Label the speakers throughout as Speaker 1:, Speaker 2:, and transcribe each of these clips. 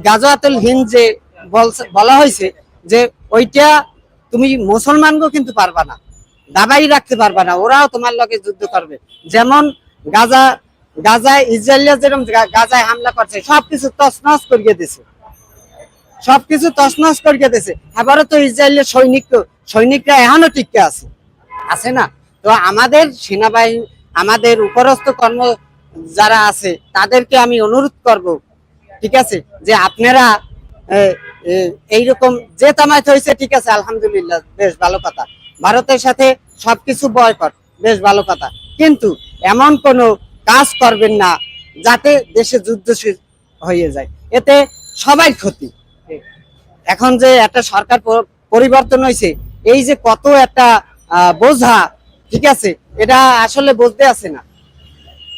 Speaker 1: গাজওয়াতুল হিন্দ যে বলা হয়েছে যে ওইটা তুমি মুসলমানকে কিন্তু পারবা না, দাবাই রাখতে পারবা না, ওরাও তোমার লগে যুদ্ধ করবে। যেমন গাজায় ইসরায়েলিয়া যেরকম গাজায় হামলা করছে, সবকিছু তছনছ করিয়ে দিছে, সবকিছু তছনছ করিয়ে দিছে। এবারও তো ইসরায়েলের সৈনিকরা এখনো টিকে আছে না? তো আমাদের সেনাবাহিনী, আমাদের উপরস্থ কর্ম যারা আছে তাদেরকে আমি অনুরোধ করব, ঠিক আছে, যে আপনারা এইরকম যে তামাইত হয়েছে, ঠিক আছে, আলহামদুলিল্লাহ, বেশ ভালো কথা, ভারতের সাথে সবকিছু বয়কট, বেশ ভালো কথা, কিন্তু এমন কোনো কাজ করবেন না যাতে দেশে যুদ্ধ হয়ে যায়, এতে সবাই ক্ষতি। এখন যে একটা সরকার পরিবর্তন হয়েছে, এই যে কত একটা বোঝা, ঠিক আছে, এটা আসলে বুঝতে আছে না,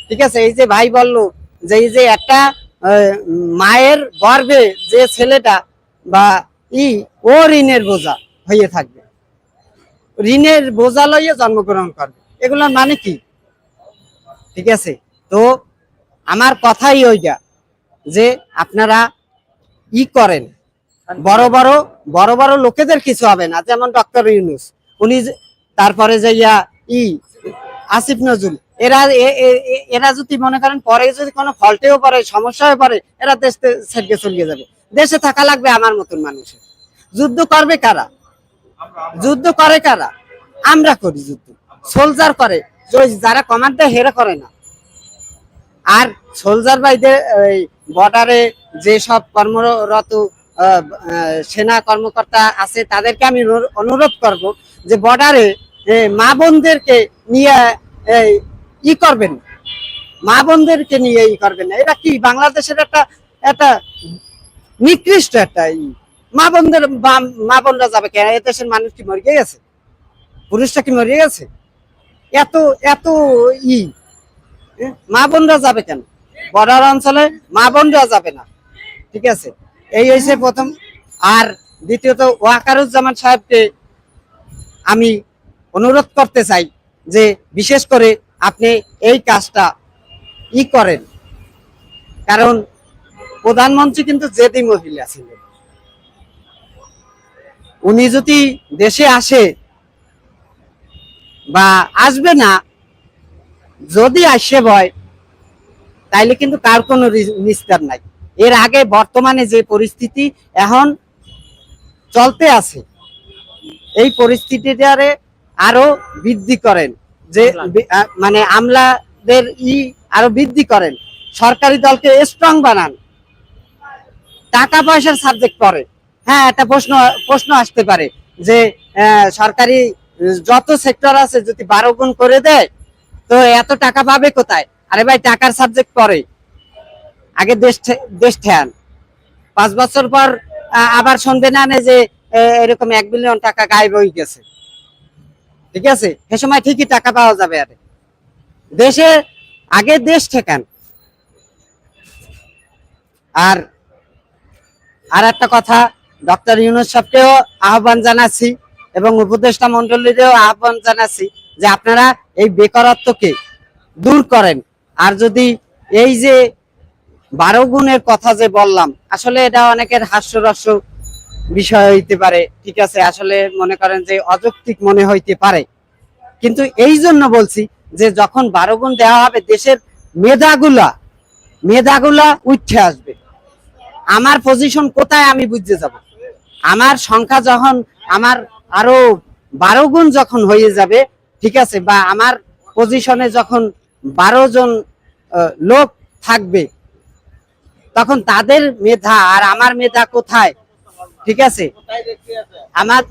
Speaker 1: ঠিক আছে। এই যে ভাই বললো যে এই যে একটা মায়ের গর্ভে যে ছেলেটা বা ও ঋণের বোঝা হয়ে থাকবে, ঋণের বোঝা লইয়ে জন্মগ্রহণ করবে, এগুলোর মানে কি? ঠিক আছে, তো আমার কথাই ওইটা যে আপনারা করেন, বড় বড় লোকেদের কিছু হবে না, যেমন ডক্টর ইউনূস, উনি, তারপরে যাইয়া আসিফ নজরুল, এরা যদি মনে করেন পরে যদি কোনো ফল্টেও পড়ে, সমস্যায় পড়ে, এরা দেশ ছেড়ে চলিয়ে যাবে। দেশে থাকা লাগবে আমার মতন মানুষের। যুদ্ধ করবে কারা? যুদ্ধ করে কারা? আমরা করি যুদ্ধ, সোলজার করে, যারা কমান্ড দেয় হেরা করে না। আর সোলজার বাইদের বর্ডারে যেসব কর্মরত সেনা কর্মকর্তা আছে তাদেরকে আমি অনুরোধ করব যে বর্ডারে মা বোনদেরকে নিয়ে করবেন, মা বোনদেরকে নিয়ে করবেন না। এটা কি বাংলাদেশের একটা নিকৃষ্ট একটা মা বোনরা যাবে কেন? এ দেশের মানুষ কি মরিয়ে গেছে? পুরুষটা কি মরিয়ে গেছে? এত এত মা বোনরা যাবে কেন? বর্ডার অঞ্চলে মা বোনরা যাবে না, ঠিক আছে। এই হয়েছে প্রথম। আর দ্বিতীয়ত ওয়াকারুজ্জামান সাহেবকে আমি অনুরোধ করতে চাই যে বিশেষ করে আপনি এই কাজটা করেন, কারণ প্রধানমন্ত্রী কিন্তু জেদি মহিলা ছিলেন, উনি যদি দেশে আসে বা আসবে না, যদি আসে ভয়, তাইলে কিন্তু কার কোনো নিস্তার নাই। এর আগে বর্তমানে যে পরিস্থিতি এখন চলতে আছে, এই পরিস্থিতিটারে আরো বৃদ্ধি করেন, যে মানে আমলাদের আরো বৃদ্ধি করেন, সরকারি দলকে স্ট্রং বানান, টাকা পয়সার সাবজেক্ট করে। হ্যাঁ, একটা প্রশ্ন আসতে পারে যে সরকারি যত সেক্টর আছে যদি 12 গুণ করে দেয় তো এত টাকা পাবে কোথায়? আরে ভাই, টাকার সাবজেক্ট পরে, আগে দেশ ঠেয়ান। 5 বছর পর আবার শুনবে না যে এরকম 1 বিলিয়ন টাকা গায়েব হয়ে গেছে, ঠিক আছে, সে সময় ঠিকই টাকা পাওয়া যাবে। আরে দেশে আগে দেশ ঠেকান। আর একটা কথা, ডক্টর ইউনূস সাহেবকেও আহ্বান জানাচ্ছি এবং উপদেষ্টা মন্ডলীরও আহ্বান জানাচ্ছি যে আপনারা এই বেকারত্বকে দূর করেন। আর যদি এই যে 12 গুণের কথা যে বললাম, আসলে এটা অনেকের হাস্যরস বিষয় হইতে পারে, ঠিক আছে, আসলে মনে করেন যে অযৌক্তিক মনে হইতে পারে, কিন্তু এই জন্য বলছি যে যখন 12 গুণ দেওয়া হবে, দেশের মেধাগুলা উঠে আসবে। আমার পজিশন কোথায় আমি বুঝতে যাব, আমার সংখ্যা যখন আমার আরো 12 গুণ যখন হয়ে যাবে, ঠিক আছে, বা আমার পজিশনে যখন 12 জন লোক থাকবে, তখন তাদের মেধা আর আমার মেধা কোথায়, ঠিক আছে, আমার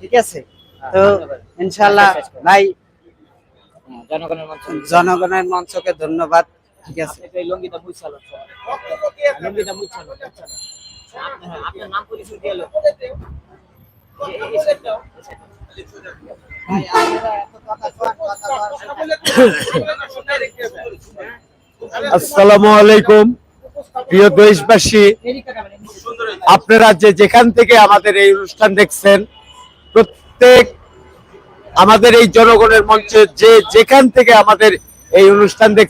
Speaker 1: ঠিক আছে। তো ইনশাআল্লাহ ভাই, জনগণের মঞ্চকে ধন্যবাদ, ঠিক আছে।
Speaker 2: আসসালামু আলাইকুম প্রিয় দেশবাসী, আপনারা যেখান থেকে আমাদের এই অনুষ্ঠান দেখছেন, প্রত্যেক আমাদের এই জনগণের মঞ্চে যেখান থেকে আমাদের এই অনুষ্ঠান দেখছেন,